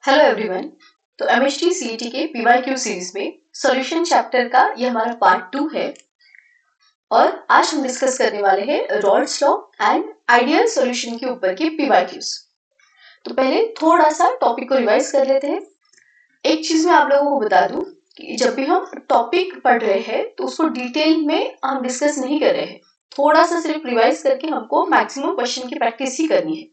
Hello everyone. तो MHT CET के PYQ series में सॉल्यूशन चैप्टर का ये हमारा पार्ट 2 है और आज हम डिस्कस करने वाले हैं Raoult's law and ideal solution के ऊपर के पीवाईक्यूज। तो पहले थोड़ा सा टॉपिक को रिवाइज कर लेते हैं। एक चीज मैं आप लोगों को बता दूं कि जब भी हम टॉपिक पढ़ रहे हैं तो उसको डिटेल में हम डिस्कस नहीं कर रहे हैं, थोड़ा सा सिर्फ रिवाइज करके हमको मैक्सिमम क्वेश्चन की प्रैक्टिस ही करनी है।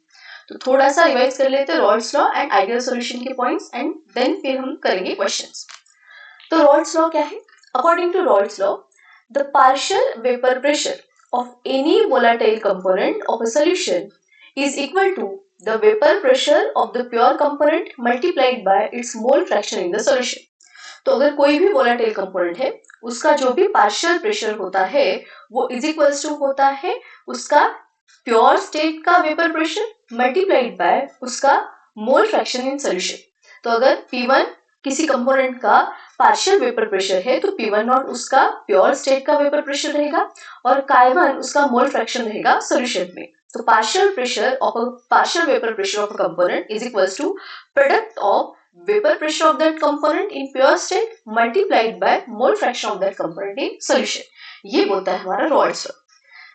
तो थोड़ा सा रिवाइज कर लेते हैं Raoult's law and ideal solution के पॉइंट्स एंड देन फिर हम करेंगे क्वेश्चंस। तो रॉल्स लॉ क्या है? According to Raoult's law, the partial vapour pressure of any volatile component of a solution is equal to the vapour pressure of the pure component multiplied by its mole fraction in the solution. तो अगर कोई भी volatile component है उसका जो भी partial pressure होता है वो इज इक्वल्स टू होता है उसका प्योर स्टेट का वेपर प्रेशर मल्टीप्लाइड बाय उसका मोल फ्रैक्शन इन सॉल्यूशन। तो अगर P1 किसी कंपोनेंट का पार्शियल वेपर प्रेशर है तो P1 नॉट उसका प्योर स्टेट का वेपर प्रेशर रहेगा और Chi1 उसका मोल फ्रैक्शन रहेगा सॉल्यूशन में। तो partial vapour pressure of a component is equals to product of vapor pressure of that component in pure state multiplied by mole fraction of that component in solution। ये बोलता है हमारा Rawls law.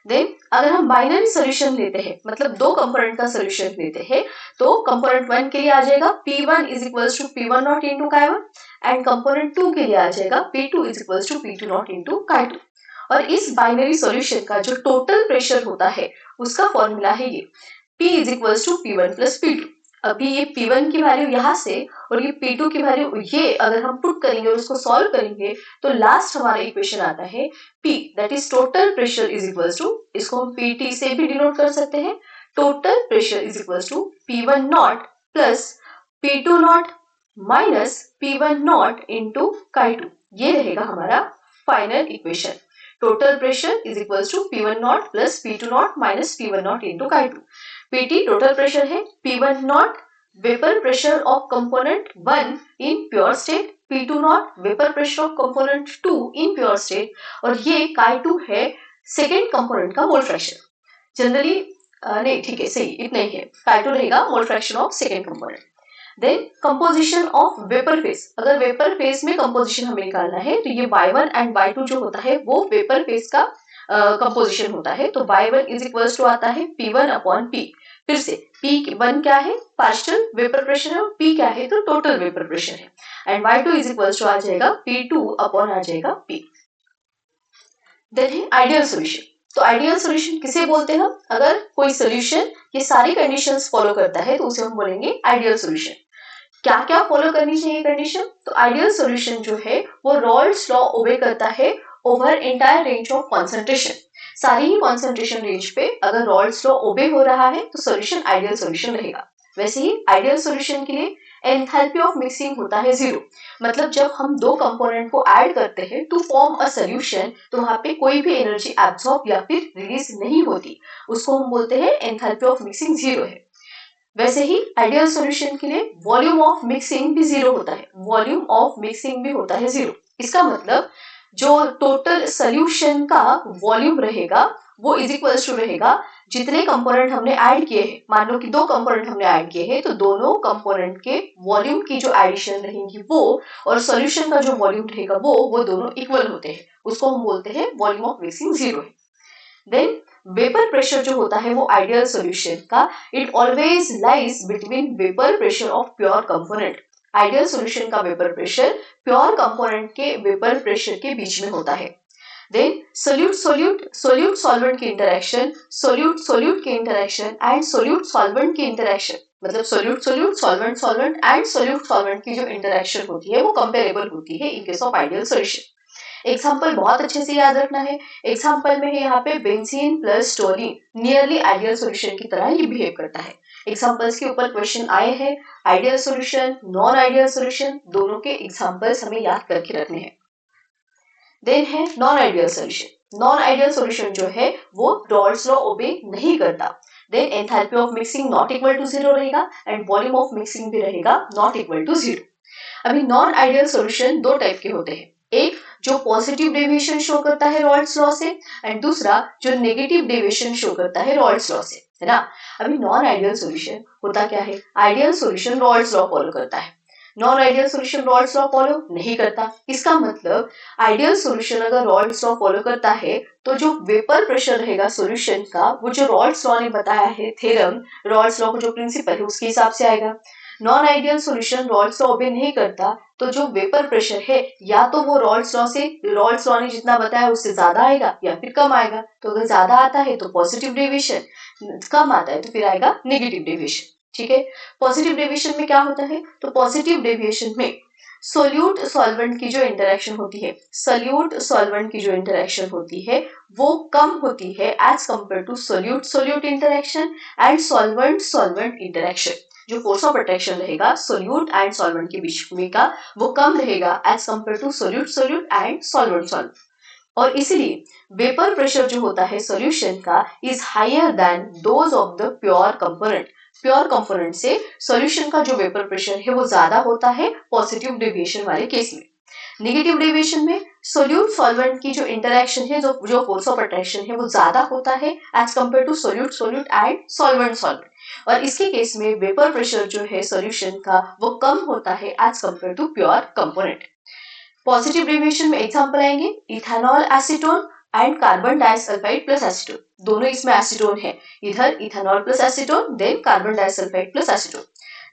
Then अगर हम binary solution लेते हैं, मतलब दो कंपोनेंट का सोल्यूशन लेते हैं, तो कंपोनेंट 1 के लिए आ जाएगा P1 is equals to P1 not into Chi1 and component 2 के लिए आ जाएगा P2 is equals to P2 not into Chi2। और इस बाइनरी सोल्यूशन का जो टोटल प्रेशर होता है उसका फॉर्मूला है ये P is equals to P1 plus P2। अभी ये P1 की वैल्यू यहाँ से और ये P2 की वैल्यू ये अगर हम पुट करेंगे और उसको सॉल्व करेंगे तो लास्ट हमारा इक्वेशन आता है P that is total pressure is equals to, इसको हम PT से भी डिनोट कर सकते हैं, total pressure is equals to P1 naught plus P2 naught minus P1 naught into Chi2। ये रहेगा हमारा final equation. Total pressure is equals to P1 naught plus P2 naught minus P1 naught into Chi2। PT total pressure है, P1 naught vapour pressure of component 1 in pure state, P2 not vapour pressure of component 2 in pure state और ये Chi2 है second component का mole fraction. Generally नहीं ठीक है सही इतना ही है, Chi2 रहेगा mole fraction of second component. Then composition of vapour phase, अगर वेपर फेज में कंपोजिशन हमें निकालना है तो ये y1 एंड y2 जो होता है वो वेपर फेज का कंपोजिशन होता है। तो y1 इज इक्वल्स टू आता है P1 अपॉन P। फिर से P1 क्या है? पार्शियल वेपर प्रेशर है और P क्या है? तो टोटल वेपर प्रेशर है and y2 is equals to आ जाएगा P2 अपॉन आ जाएगा P। देन है आइडियल सॉल्यूशन। तो आइडियल सॉल्यूशन किसे बोलते हैं हम? अगर कोई सॉल्यूशन ये सारी कंडीशंस फॉलो करता है तो उसे हम बोलेंगे आइडियल सॉल्यूशन। क्या क्या फॉलो करनी चाहिए कंडीशन? तो आइडियल सॉल्यूशन जो है वो रॉल्स लॉ ओबे करता है over entire range of concentration. सारी ही कंसंट्रेशन रेंज पे अगर रॉल्स लॉ ओबे हो रहा है तो सॉल्यूशन आइडियल सॉल्यूशन रहेगा। वैसे ही आइडियल सॉल्यूशन के लिए एंथैल्पी ऑफ मिक्सिंग होता है 0, मतलब जब हम दो कंपोनेंट को ऐड करते हैं टू फॉर्म अ सॉल्यूशन तो वहां पे कोई भी एनर्जी एब्सॉर्ब या फिर रिलीज नहीं होती, उसको हम बोलते हैं एंथैल्पी ऑफ मिक्सिंग 0 है। वैसे ही आइडियल सॉल्यूशन के लिए वॉल्यूम ऑफ मिक्सिंग भी 0 होता है, वॉल्यूम ऑफ मिक्सिंग भी होता है 0। इसका मतलब जो टोटल सॉल्यूशन का वॉल्यूम रहेगा वो इज इक्वल्स टू रहेगा जितने कंपोनेंट हमने ऐड किए हैं। मान लो कि दो कंपोनेंट हमने ऐड किए हैं तो दोनों कंपोनेंट के वॉल्यूम की जो एडिशन रहेगी वो और सॉल्यूशन का जो वॉल्यूम रहेगा वो दोनों इक्वल होते हैं, उसको हम बोलते हैं वॉल्यूम ऑफ मिक्सिंग 0 है। देन वेपर प्रेशर जो होता है वो आइडियल सॉल्यूशन का it always lies between vapour pressure of pure component. Ideal solution का वेपर प्रेशर प्योर कंपोनेंट के वेपर प्रेशर के बीच में होता है। Then solute solute solute solvent की इंटरेक्शन, सोल्यूट सोल्यूट की इंटरेक्शन एंड सोल्यूट सॉल्वेंट की इंटरेक्शन, मतलब solute solute solvent solvent and solute solvent की जो इंटरेक्शन होती है वो कंपेरेबल होती है in case of ideal solution. Example बहुत अच्छे से याद रखना है। एग्जाम्पल में है यहाँ पे benzene plus टोलीन nearly ideal solution की तरह ये बिहेव करता है। एग्जाम्पल्स के ऊपर क्वेश्चन आए हैं, ideal solution non ideal solution दोनों के एग्जाम्पल्स हमें याद करके रखने हैं। देन है non ideal solution. Non ideal solution जो है वो रॉल्स लॉ ओबे नहीं करता। Then enthalpy of mixing not equal to 0 रहेगा एंड वॉल्यूम ऑफ मिक्सिंग भी रहेगा नॉट इक्वल टू 0। अभी नॉन आइडियल सॉल्यूशन दो टाइप के होते हैं, एक जो पॉजिटिव डेविएशन शो करता है रॉल्स लॉ से एंड दूसरा जो नेगेटिव डेविएशन शो करता है रॉल्स लॉ से। है ना। अभी नॉन आइडियल सॉल्यूशन होता क्या है, ideal solution Rawls law follow करता है, non ideal solution Rawls law follow नहीं करता। इसका मतलब आइडियल सॉल्यूशन अगर रॉल्स लॉ फॉलो करता है तो जो वेपर प्रेशर रहेगा सॉल्यूशन का वो जो रॉल्स लॉ ने बताया है थ्योरम, रॉल्स लॉ का जो प्रिंसिपल है उसके हिसाब से आएगा। Non ideal solution Rawls law obey नहीं करता तो जो वेपर प्रेशर है या तो वो रॉल्स लॉ ने जितना बताया उससे ज्यादा आएगा या फिर कम आएगा। तो अगर ज्यादा आता है तो पॉजिटिव डेविएशन, कम आता है तो फिर आएगा नेगेटिव डेविएशन। ठीक है, पॉजिटिव डेविएशन में क्या होता है, तो पॉजिटिव डेविएशन में सोल्यूट सॉल्वेंट की जो इंटरेक्शन होती है, सोल्यूट सॉल्वेंट की जो इंटरेक्शन होती है वो कम होती है as compare to solute solute interaction and solvent solvent interaction. जो फोर्स ऑफ अट्रैक्शन रहेगा सोल्यूट एंड सॉल्वेंट के बीच में का वो कम रहेगा as compare to solute solute and solvent solvent. और इसीलिए वेपर प्रेशर जो होता है सॉल्यूशन का is higher than those of the pure component. Pure component से सॉल्यूशन का जो वेपर प्रेशर है वो ज्यादा होता है पॉजिटिव डेविएशन वाले केस में। नेगेटिव डेविएशन में सोल्यूट सॉल्वेंट की जो इंटरेक्शन है, जो फोर्स ऑफ अट्रैक्शन है वो ज्यादा होता है as compare to solute solute and solvent solvent. और इसके केस में वेपर प्रेशर जो है सॉल्यूशन का वो कम होता है as compare to pure component. Positive deviation में एग्जांपल आएंगे ethanol acetone and carbon disulphide plus acetone, दोनों इसमें एसीटोन है, इधर ethanol plus acetone then carbon disulphide plus acetone.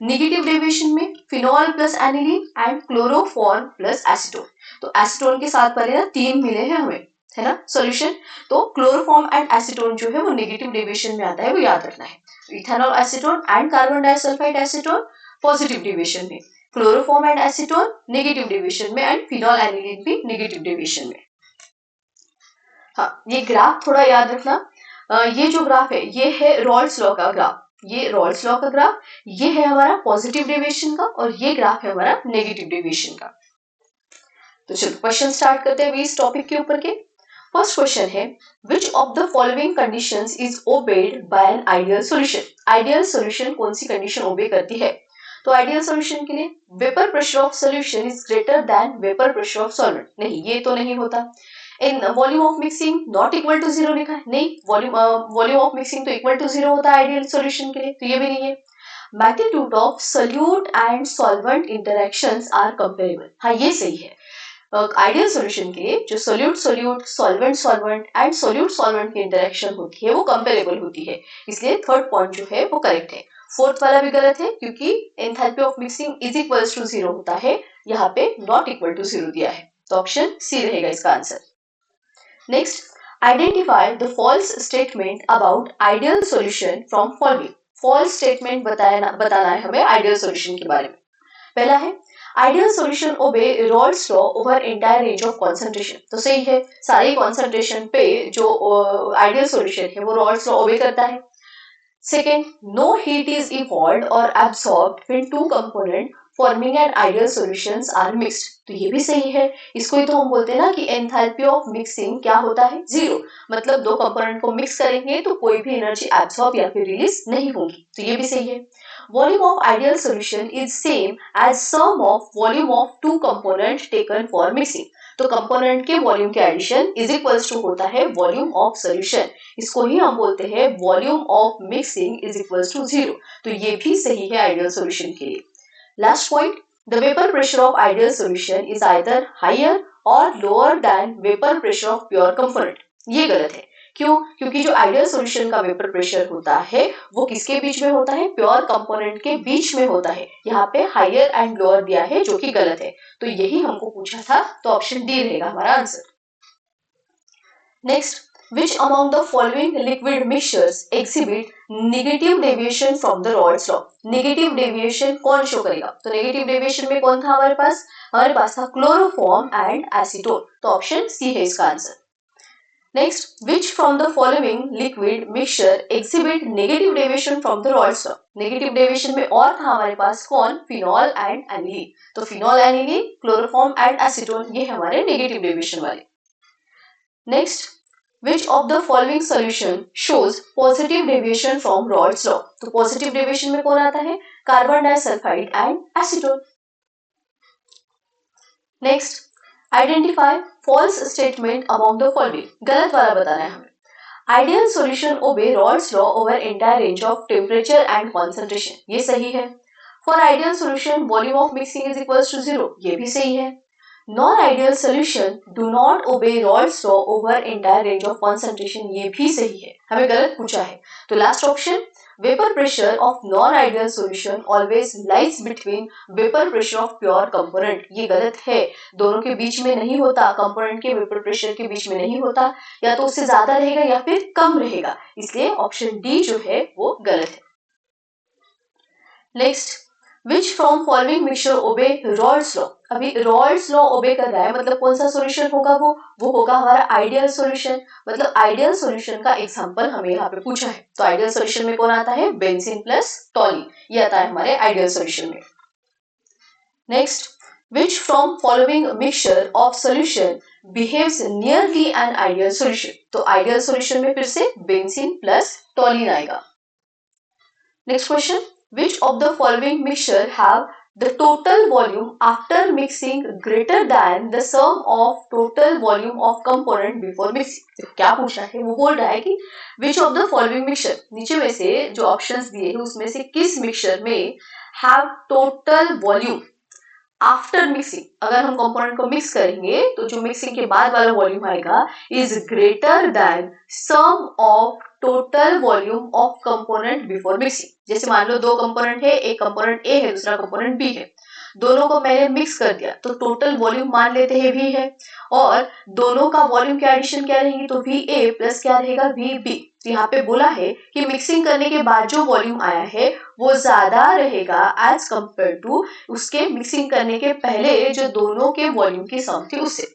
Negative deviation में phenol plus aniline and chloroform plus acetone. तो acetone के साथ पहले ना 3 मिले हैं हमें, है ना सॉल्यूशन। तो क्लोरोफॉर्म एंड एसीटोन जो है वो नेगेटिव डेविएशन में आता है, वो याद रखना है। Ethanol acetone and carbon disulphide acetone positive deviation में, chloroform and acetone negative deviation में एंड फिनोल एनिलीन भी नेगेटिव डेविएशन में। हाँ, ये ग्राफ थोड़ा याद रखना। ये जो ग्राफ है ये है रॉल्स लॉ का ग्राफ, ये रॉल्स लॉ का ग्राफ, ये है हमारा पॉजिटिव डेविएशन का और ये ग्राफ है हमारा नेगेटिव डेविएशन का। तो चलो क्वेश्चन स्टार्ट करते हैं इस टॉपिक के ऊपर के। फर्स्ट क्वेश्चन है which of the following conditions is obeyed by an ideal solution. Ideal solution कौन सी कंडीशन ओबे करती है, तो आइडियल सॉल्यूशन के लिए vapour pressure of solution is greater than vapour pressure of solvent, नहीं ये तो नहीं होता। In volume of mixing not equal to 0 लिखा है, नहीं वॉल्यूम ऑफ मिक्सिंग तो इक्वल टू 0 होता है आइडियल सॉल्यूशन के लिए, तो ये भी नहीं है। Magnitude of solute and solvent interactions are comparable, हाँ ये सही है। आइडियल सॉल्यूशन के लिए जो solute solute solvent solvent and solute solvent की इंटरेक्शन होती है वो कंपेरेबल होती है, इसलिए थर्ड पॉइंट जो है वो करेक्ट है। फोर्थ वाला भी गलत है क्योंकि enthalpy of mixing is equals to 0 होता है, यहाँ पे नॉट इक्वल टू 0 दिया है, तो ऑप्शन सी रहेगा इसका answer. Next, identify the false statement about ideal solution from following. False statement बताना है हमें आइडियल सॉल्यूशन के बारे में। पहला है ideal solution obey Raoult's law over entire range of concentration, तो सही है, सारे कंसंट्रेशन पे जो आइडियल सॉल्यूशन है वो रॉल्स लॉ ओबे करता है। Second, no heat is evolved और absorbed when two component forming an ideal solutions are mixed, तो ये भी सही है। इसको ही तो हम बोलते हैं ना कि एंथैल्पी ऑफ मिक्सिंग क्या होता है, 0, मतलब दो कंपोनेंट को मिक्स करेंगे तो कोई भी एनर्जी एब्सॉर्ब या फिर रिलीज नहीं होगी, तो ये भी सही है। Volume of ideal solution is same as sum of volume of two components taken for mixing. तो कंपोनेंट के वॉल्यूम के एडिशन इज इक्वल्स टू होता है वॉल्यूम ऑफ सॉल्यूशन, इसको ही हम बोलते हैं volume of mixing is equals to 0, तो ये भी सही है आइडियल सॉल्यूशन के लिए। Last point, the vapour pressure of ideal solution is either higher और lower than vapour pressure of pure component, ये गलत है। क्यों, क्योंकि जो आइडियल सॉल्यूशन का वेपर प्रेशर होता है वो किसके बीच में होता है, प्योर कंपोनेंट के बीच में होता है, यहाँ पे हायर एंड लोअर दिया है जो कि गलत है, तो यही हमको पूछा था, तो ऑप्शन डी रहेगा हमारा answer. Next, which among the following liquid mixtures exhibit negative deviation from the Raoult's law? Negative deviation कौन शो करेगा, तो नेगेटिव डेविएशन में कौन था हमारे पास था क्लोरोफॉर्म एंड एसीटोन, तो ऑप्शन सी है इसका answer. Next, which from the following liquid mixture exhibit negative deviation from the Raoult's law? Negative deviation में और था हमारे पास कौन, फिनॉल एंड एनिलीन, तो phenol aniline chloroform and acetone ये हमारे नेगेटिव डेविएशन वाले। Next, which of the following solution shows positive deviation from Raoult's law? तो positive deviation में कौन आता है, carbon disulphide and acetone. Next, identify false statement among the following, गलत वाला बताना है हमें। Ideal solution obey Raoult's law over entire range of temperature and concentration, ये सही है। For ideal solution volume of mixing is equals to 0, ये भी सही है। Non ideal solution do not obey Raoult's law over entire range of concentration, ये भी सही है। हमें गलत पूछा है, तो last option vapor pressure of non-ideal solution always lies between vapor pressure of pure component, ये गलत है। दोनों के बीच में नहीं होता, कंपोनेंट के वेपर प्रेशर के बीच में नहीं होता, या तो उससे ज्यादा रहेगा या फिर कम रहेगा, इसलिए ऑप्शन डी जो है वो गलत है। Next, which from following mixture obey Raoult's law. अभी रॉल्स लॉ ओबे कर रहा है, मतलब कौन सा सॉल्यूशन होगा वो होगा हमारा आइडियल सॉल्यूशन। मतलब आइडियल सॉल्यूशन का एग्जांपल हमें यहाँ पे पूछा है, तो आइडियल सॉल्यूशन में कौन आता है, बेंजीन प्लस टॉलिन, ये आता है हमारे आइडियल सॉल्यूशन में। Next, which from following mixture of solution behaves nearly N ideal solution, तो आइडियल सॉल्यूशन में फिर से बेंजीन प्लस टॉलिन आएगा। Next question, which of the following mixture have the total volume after mixing greater than the sum of total volume of component before mixing। तो क्या पूछा है, वो बोल रहा है कि which of the following mixture, नीचे में से जो ऑप्शंस दिए हैं उसमें से किस मिक्सचर में have total volume after mixing, अगर हम कंपोनेंट को मिक्स करेंगे तो जो मिक्सिंग के बाद वाला वॉल्यूम आएगा is greater than sum of total volume of component before mixing. जैसे मान लो दो कंपोनेंट है, एक कंपोनेंट ए है दूसरा कंपोनेंट बी है, दोनों को मैंने मिक्स कर दिया तो टोटल वॉल्यूम मान लेते हैं वी है, और दोनों का वॉल्यूम की एडिशन क्या रहेगी, तो वी ए प्लस क्या रहेगा, वी बी। तो यहाँ पे बोला है कि मिक्सिंग करने के बाद जो वॉल्यूम आया है वो ज्यादा रहेगा एज कंपेयर टू उसके मिक्सिंग करने के पहले जो दोनों के वॉल्यूम की सम थी उससे।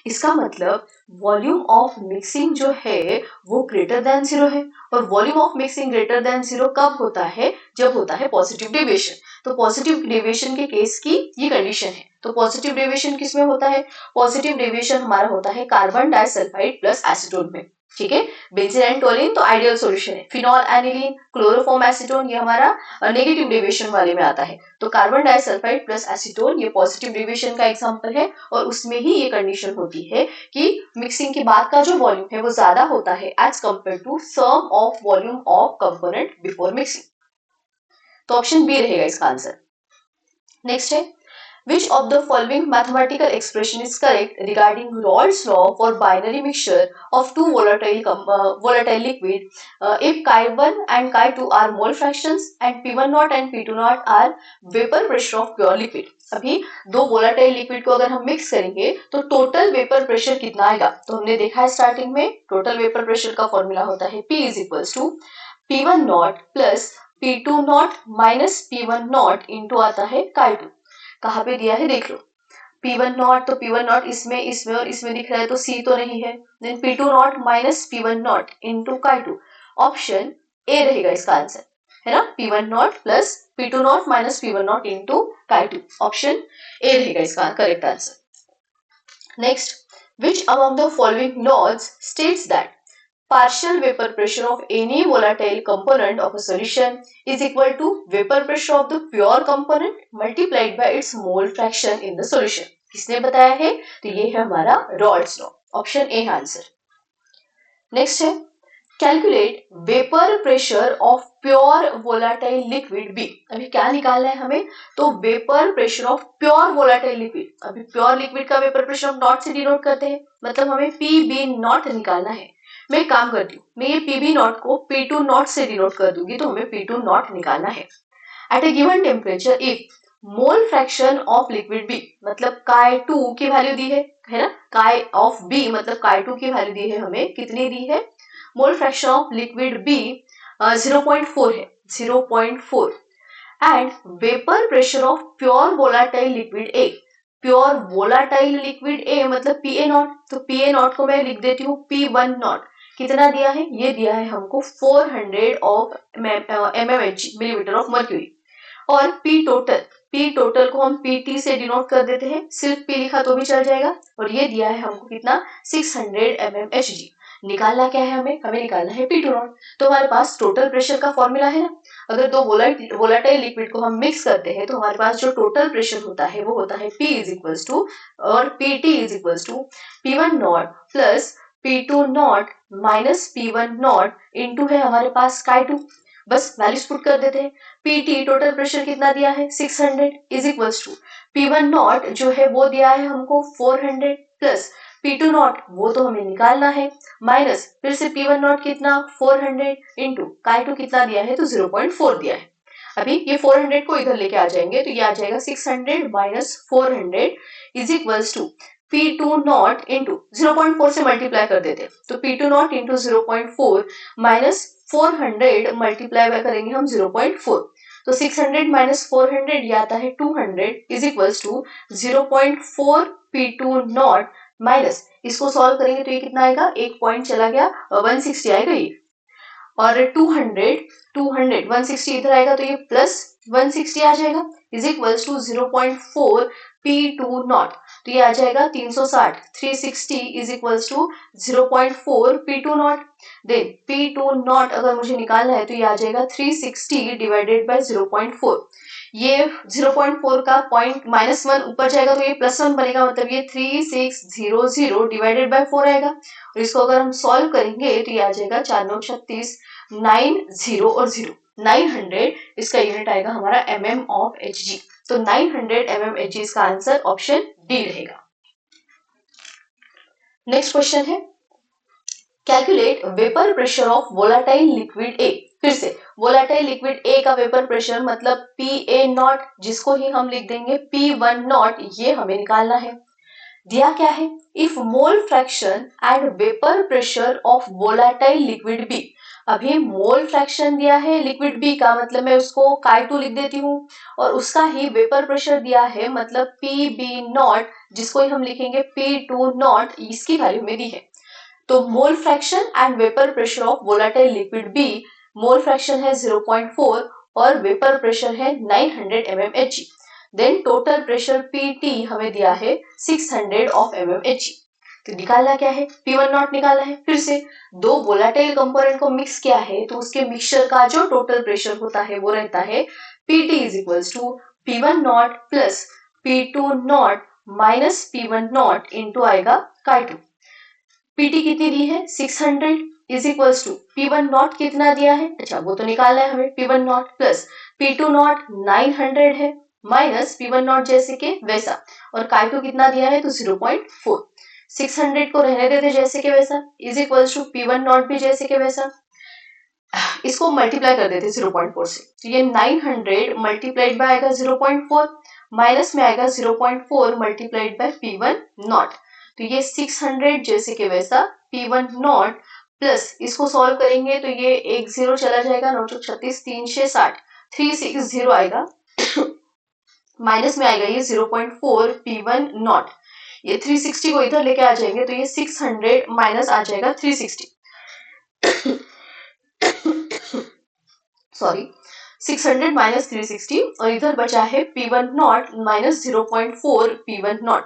इसका मतलब वॉल्यूम ऑफ मिक्सिंग जो है वो ग्रेटर देन 0 है, और volume of mixing greater than 0 कब होता है, जब होता है पॉजिटिव डेविएशन। तो पॉजिटिव डेविएशन के केस की ये कंडीशन है। तो पॉजिटिव डेविएशन किसमें होता है, पॉजिटिव डेविएशन हमारा होता है कार्बन डाइसल्फाइड प्लस एसीटोन में, ठीक है। बेंजीन एंड टोलिन तो आइडियल सॉल्यूशन है, फिनॉल एनिलीन क्लोरोफॉर्म एसीटोन ये हमारा नेगेटिव डेविएशन वाले में आता है, तो कार्बन डाइसल्फाइड प्लस एसीटोन ये पॉजिटिव डेविएशन का एग्जांपल है, और उसमें ही ये कंडीशन होती है कि मिक्सिंग के बाद का जो वॉल्यूम है वो ज्यादा होता है as compare to sum of volume of component before mixing. तो ऑप्शन बी रहेगा इसका आंसर। नेक्स्ट है, which of the following mathematical expression is correct regarding Raoult's law for binary mixture of two volatile liquid if chi1 and chi2 are mole fractions and p1 naught and p2 naught are vapor pressure of pure liquid। अभी दो volatile liquid को अगर हम mix करेंगे तो total vapour pressure कितना आएगा, तो हमने देखा है स्टार्टिंग में टोटल वेपर प्रेशर का फॉर्मूला होता है P is equals to P1 naught plus P2 naught minus P1 naught into आता है chi2। कहाँ पे दिया है देख लो, P1 नॉट तो P1 नॉट इसमें और इसमें दिख रहा है तो C तो नहीं है, then P2 naught minus P1 naught into chi2, option A रहेगा इसका आंसर, है ना। P1 naught plus P2 naught minus P1 naught into chi2, option A रहेगा इसका correct answer. Next, which among the following laws states that partial vapor pressure of any volatile component of a solution is equal to vapor pressure of the pure component multiplied by its mole fraction in the solution। किसने बताया है, तो ये है हमारा Raoult's law, option A answer. Next है, calculate vapour pressure of pure volatile liquid B. अभी क्या निकालना है हमें, तो vapour pressure of pure volatile liquid. अभी प्योर लिक्विड का वेपर प्रेशर हम नॉट से डिनोट करते हैं, मतलब हमें पी बी नॉट निकालना है। मैं एक काम करती हूँ, मैं ये पीबी नॉट को P2 नॉट से डिनोट कर दूंगी, तो हमें P2 नॉट निकालना है। At a given temperature if mole fraction of liquid B, मतलब chi2 की वैल्यू दी है ना, chi ऑफ B मतलब chi2 की वैल्यू दी है हमें, कितनी दी है, मोल फ्रैक्शन ऑफ लिक्विड B 0.4 है, 0.4, and vapour pressure of pure volatile liquid A, pure volatile liquid A मतलब पी ए नॉट, तो पी ए नॉट को मैं लिख देती हूँ P1 नॉट, कितना दिया है, ये दिया है हमको 400 of mmHg millimetre of mercury, और पी टोटल को हम पीटी से डिनोट कर देते हैं, सिर्फ पी लिखा तो भी चल जाएगा, और ये दिया है हमको कितना 600 mmHg। निकालना क्या है हमें निकालना है P2 नॉट। तो हमारे पास टोटल प्रेशर का फॉर्मूला है ना, अगर दो वोलाटाइल लिक्विड को हम मिक्स करते हैं तो हमारे पास जो टोटल प्रेशर होता है वो होता है P इज इक्वल्स टू और PT is equals to P1 naught plus P2 naught minus P1 naught into है हमारे पास Chi2, बस वैल्यूज पुट कर देते हैं। Pt टोटल प्रेशर कितना दिया है 600 is equals to P1 not जो है वो दिया है हमको 400 प्लस P2 नॉट वो तो हमें निकालना है, माइनस फिर से P1 नॉट कितना 400 इंटू Chi2 कितना दिया है तो 0.4 दिया है। अभी ये 400 को इधर लेके आ जाएंगे तो ये आ जाएगा 600 minus 400 is equals to P2 naught into 0.4 से मल्टीप्लाई कर देते हैं तो P2 naught into 0.4 minus 400 multiply करेंगे हम 0.4 तो 600 माइनस 400 ये आता है 200 is equals to 0.4 P2 naught minus इसको सॉल्व करेंगे तो ये कितना आएगा, एक पॉइंट चला गया 160 आएगा ये, और 200 160 इधर आएगा तो ये प्लस 160 आ जाएगा is equals to 0.4 P2 not तो ये आ जाएगा 360 360 is equals to 0.4 P2 naught. Then P2 naught अगर मुझे निकालना है तो ये आ जाएगा 360 डिवाइडेड बाय 0.4, ये 0.4 का पॉइंट -1 ऊपर जाएगा तो ये +1 बनेगा, मतलब ये 3600 डिवाइडेड बाय 4 आएगा और इसको अगर हम सॉल्व करेंगे तो ये आ जाएगा 4 9 36 90 और 0 900 इसका यूनिट आएगा हमारा mm ऑफ Hg, तो 900 mm Hg इसका आंसर ऑप्शन डी रहेगा। नेक्स्ट क्वेश्चन है calculate vapour pressure of volatile liquid A. फिर से वोलाटाइल लिक्विड ए का वेपर प्रेशर मतलब PA नॉट जिसको ही हम लिख देंगे P1 नॉट, ये हमें निकालना है। दिया क्या है, if mole fraction and vapour pressure of volatile liquid B. अभी मोल फ्रैक्शन दिया है लिक्विड बी का, मतलब मैं उसको Chi2 लिख देती हूँ, और उसका ही वेपर प्रेशर दिया है मतलब PB नॉट जिसको ही हम लिखेंगे P2 नॉट, इसकी वैल्यू में दी है। तो mole fraction and vapour pressure of volatile liquid B, mole fraction है 0.4 और वेपर प्रेशर है 900 mmHg। Then total pressure PT हमें दिया है 600 ऑफ mmHg। तो निकालना क्या है, P1 नॉट निकालना है। फिर से दो वोलाटाइल कंपोनेंट को मिक्स किया है तो उसके मिक्सचर का जो टोटल प्रेशर होता है वो रहता है PT is equals to P1 naught plus P2 naught minus P1 naught into आएगा Chi2। PT कितनी दी है 600 is equals to P1 not कितना दिया है, अच्छा वो तो निकालना है हमें, P1 naught plus P2 not 900 है माइनस P1 नॉट जैसे के वैसा, और Chi2 कितना दिया है तो 0.4, 600 को रहने देते जैसे के वैसा is equals to P1 not भी जैसे के वैसा, इसको मल्टीप्लाई कर देते 0.4 से, तो ये 900 मल्टीप्लाइड बाय आएगा 0.4 माइनस में आएगा 0.4 मल्टीप्लाइड बाय P1 नॉट, तो ये 600 जैसे के वैसा P1 नॉट प्लस इसको सॉल्व करेंगे तो ये एक 0 चला जाएगा, 9 36 3 6 60 360 आएगा माइनस में आएगा ये 0.4 P1 नॉट, ये 360 को इधर लेके आ जाएंगे तो ये 600 माइनस आ जाएगा 360 सॉरी 600 माइनस 360 और इधर बचा है P1 naught minus 0.4 P1 not,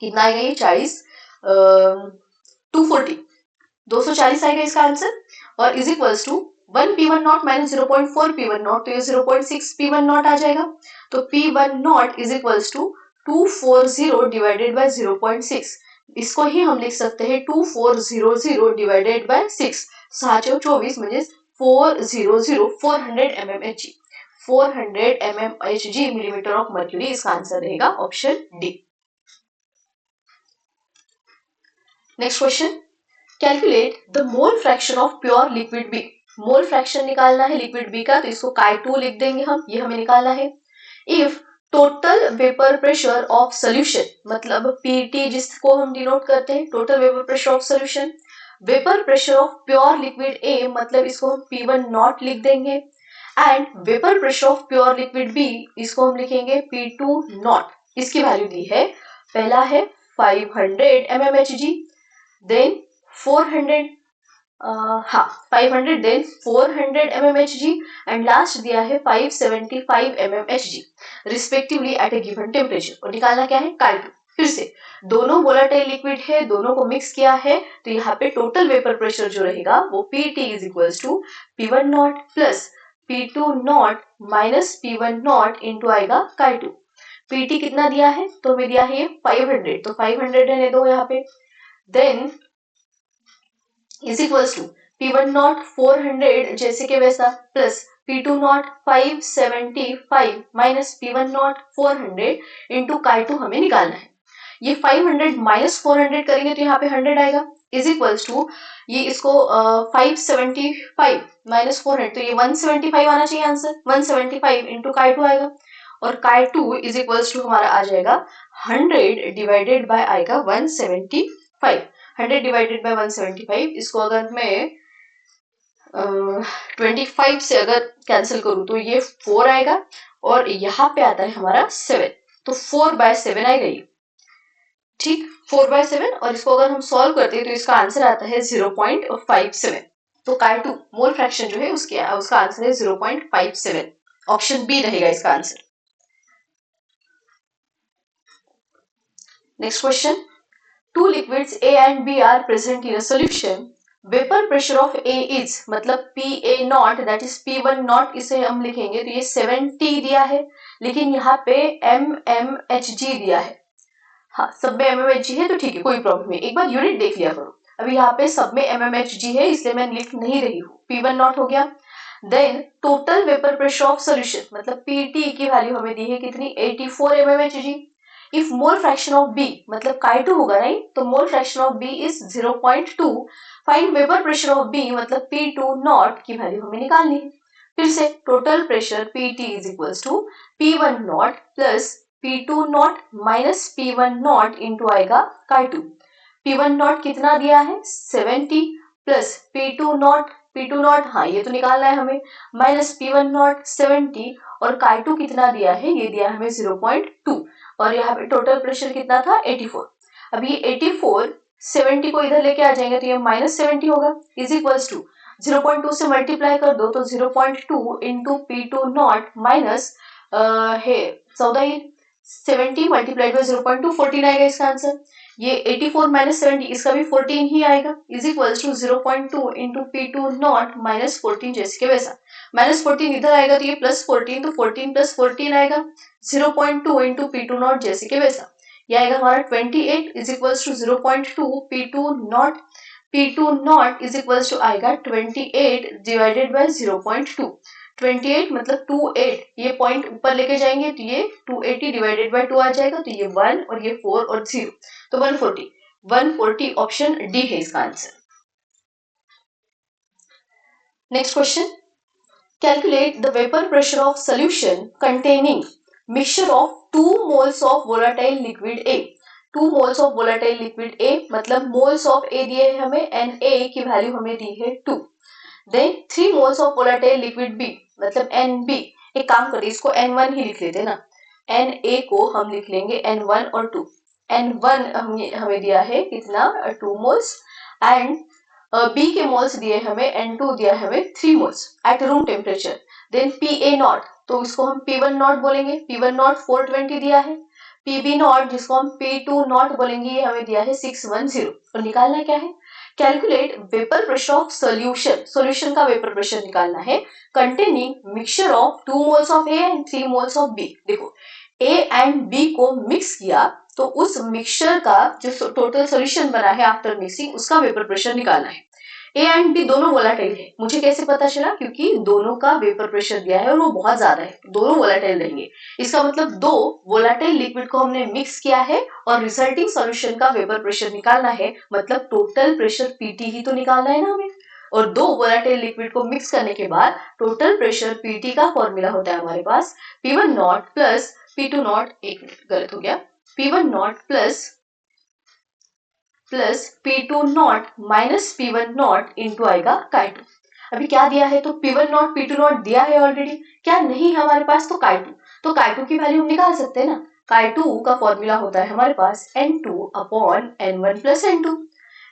कितना आएगा ये 40 240 240 आएगा इसका आंसर, और is equals to 1 P1 naught minus 0.4 P1 naught तो ये 0.6 P1 नॉट आ जाएगा, तो P1 naught is equals to 240 divided by 0.6, इसको ही हम लिख सकते हैं 2400 डिवाइडेड बाय 6, 624 म्हणजे 400 400 mmHg 400 mmHg millimetre of mercury, इसका आंसर रहेगा option D. Next question calculate the mole fraction of pure liquid B. Mole fraction निकालना है लिक्विड बी का तो इसको Chi2 लिख देंगे हम, ये हमें निकालना है। If total vapour pressure of solution मतलब PT जिसको हम डिनोट करते हैं total vapour pressure of solution, vapour pressure of pure liquid A मतलब इसको हम P1 नॉट लिख देंगे, and vapour pressure of pure liquid B इसको हम लिखेंगे P2 नॉट, इसकी वैल्यू दी है, पहला है 500 mmHg, then 400 500 then 400 mmHg and last दिया है 575 mmHg respectively at a given temperature, और निकालना क्या है Chi2। फिर से दोनों वोलाटाइल लिक्विड है, दोनों को मिक्स किया है तो यहाँ पे टोटल वेपर प्रेशर जो रहेगा वो PT is equals to P1 naught plus P2 naught minus P1 naught into आएगा Chi2। PT कितना दिया है तो हमें दिया है 500 तो 500 रहने दो यहाँ पे, then is equals to P1 naught 400 जैसे के वैसा plus P2 naught 575 minus P1 naught 400 into Chi2 हमें निकालना है। ये 500 माइनस 400 करेंगे तो यहाँ पे 100 आएगा इज इक्वल्स टू ये इसको 575 माइनस 400 तो ये 175 आना चाहिए आंसर। 175 इंटू Chi2 आएगा और Chi2 इज इक्वल्स टू हमारा आ जाएगा 100 डिवाइडेड बाय आएगा 175। 100 डिवाइडेड बाय 175 इसको अगर मैं 25 से अगर कैंसिल करूं तो ये 4 आएगा और यहाँ पे आता है हमारा 7 तो 4/7 आएगा ये। ठीक 4/7 और इसको अगर हम सॉल्व करते हैं तो इसका आंसर आता है 0.57। तो Chi2 मोल फ्रैक्शन जो है उसका आंसर है 0.57। ऑप्शन बी रहेगा इसका answer. Next question, two liquids A and B are present in a solution. Vapor pressure of A is मतलब PA not that is P1 not इसे हम लिखेंगे तो ये 70 दिया है लेकिन यहाँ पे mmHg दिया है। हाँ सब में mmHg है तो ठीक है कोई प्रॉब्लम नहीं, एक बार यूनिट देख लिया करो। अभी यहाँ पे सब में mmHg है इसलिए मैं लिख नहीं रही हूँ। P1 नॉट हो गया। Then total vapour pressure of solution मतलब PT की वैल्यू हमें दी है कितनी 84 mmHg। If mole fraction of B मतलब Chi2 होगा राइट तो mole fraction of B is 0.2। Find vapour pressure of B मतलब P2 नॉट की वैल्यू हमें निकालनी है। फिर से total pressure PT is equals to P1 naught plus P2 naught minus P1 naught into आएगा Chi2। P1 नॉट कितना दिया है 70 प्लस P2 नॉट हाँ ये तो निकालना है हमें माइनस P1 नॉट 70 और Chi2 कितना दिया है ये दिया हमें 0.2 और यहाँ पे टोटल प्रेशर कितना था 84। अब ये 84 70 को इधर लेके आ जाएंगे तो ये माइनस 70 होगा इज इक्वल्स टू 0.2 से मल्टीप्लाई कर दो तो 0.2 इंटू P2 नॉट माइनस है 14 70 मल्टीप्लाइड बाय 0.2 14 आएगा इसका आंसर। ये 84 माइनस 70 इसका भी 14 ही आएगा is equals to 0.2 into P2 naught minus 14 जैसे के वैसा माइनस 14 इधर आएगा तो ये प्लस 14 तो 14 प्लस 14 आएगा 0.2 इंटू P2 नॉट जैसे के वैसा ये आएगा हमारा 28 is equals to 0.2 P2 naught is equals to आएगा 28 डिवाइडेड बाय 0.2 28 मतलब 28 ये पॉइंट ऊपर लेके जाएंगे तो ये 280 डिवाइडेड बाय 2 आ जाएगा तो ये 1 और ये 4 और 0 तो 140 ऑप्शन डी है इसका answer. Next question, calculate the vapour pressure of solution containing mixture of 2 moles of volatile liquid A। 2 moles of volatile liquid A मतलब मोल्स ऑफ A दिए हैं हमें एंड A की वैल्यू हमें दी है 2। Then 3 moles of volatile liquid B मतलब NB। एक काम करते इसको N1 ही लिख लेते ना, Na को हम लिख लेंगे N1 और 2। N1 हमें दिया है कितना 2 मोल्स एंड B के मोल्स दिए हमें N2 दिया है हमें 3 moles at room temperature. Then PA naught तो इसको हम P1 नॉट बोलेंगे, P1 नॉट 420 दिया है। PB नॉट जिसको हम P2 नॉट बोलेंगे ये हमें दिया है 610 और निकालना क्या है calculate vapour pressure of solution का वेपर प्रेशर निकालना है containing mixture of 2 moles of A and 3 moles of B। देखो A एंड B को मिक्स किया तो उस मिक्सचर का जो टोटल सॉल्यूशन बना है आफ्टर मिक्सिंग उसका वेपर प्रेशर निकालना है। A एंड B दोनों वोलेटाइल है, मुझे कैसे पता चला क्योंकि दोनों का वेपर प्रेशर दिया है और वो बहुत ज्यादा है, दोनों वोलेटाइल रहेंगे। इसका मतलब दो वोलेटाइल लिक्विड को हमने मिक्स किया है और रिजल्टिंग सॉल्यूशन का वेपर प्रेशर निकालना है मतलब टोटल प्रेशर PT ही तो निकालना है ना हमें। और दो वोलेटाइल लिक्विड को मिक्स करने के बाद टोटल प्रेशर PT का फॉर्मूला होता है हमारे पास P1 naught plus P2 not, एक मिनट गलत हो गया, P1 naught plus P2 naught minus P1 naught into आएगा Chi2। अभी क्या दिया है तो P1 नॉट P2 नॉट दिया है ऑलरेडी, क्या नहीं है हमारे पास तो Chi2 की वैल्यू हम निकाल सकते हैं ना। Chi2 का फॉर्मूला होता है हमारे पास N2 upon N1 plus N2।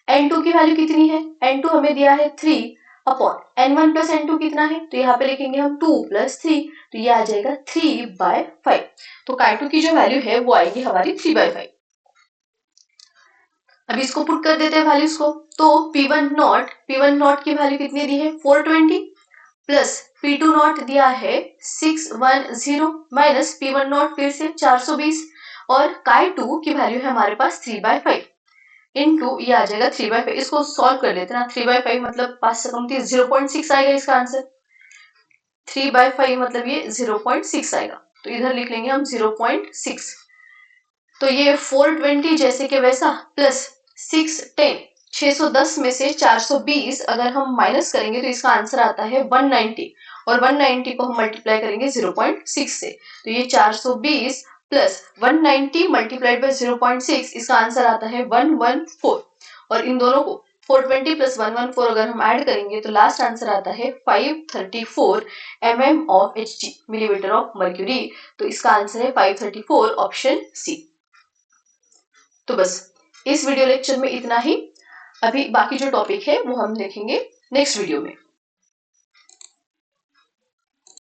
N2 की वैल्यू कितनी है, N2 हमें दिया है 3 अपॉन N1 प्लस N2 कितना है तो यहाँ पे लिखेंगे हम 2 प्लस 3 तो ये आ जाएगा 3/5। तो Chi2 की जो वैल्यू है वो आएगी हमारी 3/5। अभी इसको पुट कर देते हैं वैल्यूज को तो P1 नॉट की वैल्यू कितनी दी है 420 प्लस P2 नॉट दिया है 610 माइनस P1 नॉट फिर से 420 और Chi2 की वैल्यू है हमारे पास 3/5। इनटू ये आ जाएगा 3/5। इसको सॉल्व कर लेते हैं ना। 3/5 मतलब 5 से कम थी, 0.6 आएगा इसका आंसर। 3/5 मतलब ये 0.6 आएगा, तो इधर लिख लेंगे हम 0.6। तो ये 420 जैसे कि वैसा प्लस 610, 610 में से 420 अगर हम माइनस करेंगे तो इसका आंसर आता है 190, और 190 को हम मल्टीप्लाई करेंगे 0.6 से, तो ये 420 प्लस 190 मल्टीप्लाइड बाय 0.6, इसका आंसर आता है 114। और इन दोनों को 420 प्लस 114 अगर हम ऐड करेंगे तो लास्ट आंसर आता है 534 mm of Hg, millimetre of mercury. तो इसका आंसर है 534, ऑप्शन सी। तो बस इस वीडियो लेक्चर में इतना ही। अभी बाकी जो टॉपिक है वो हम देखेंगे नेक्स्ट वीडियो में।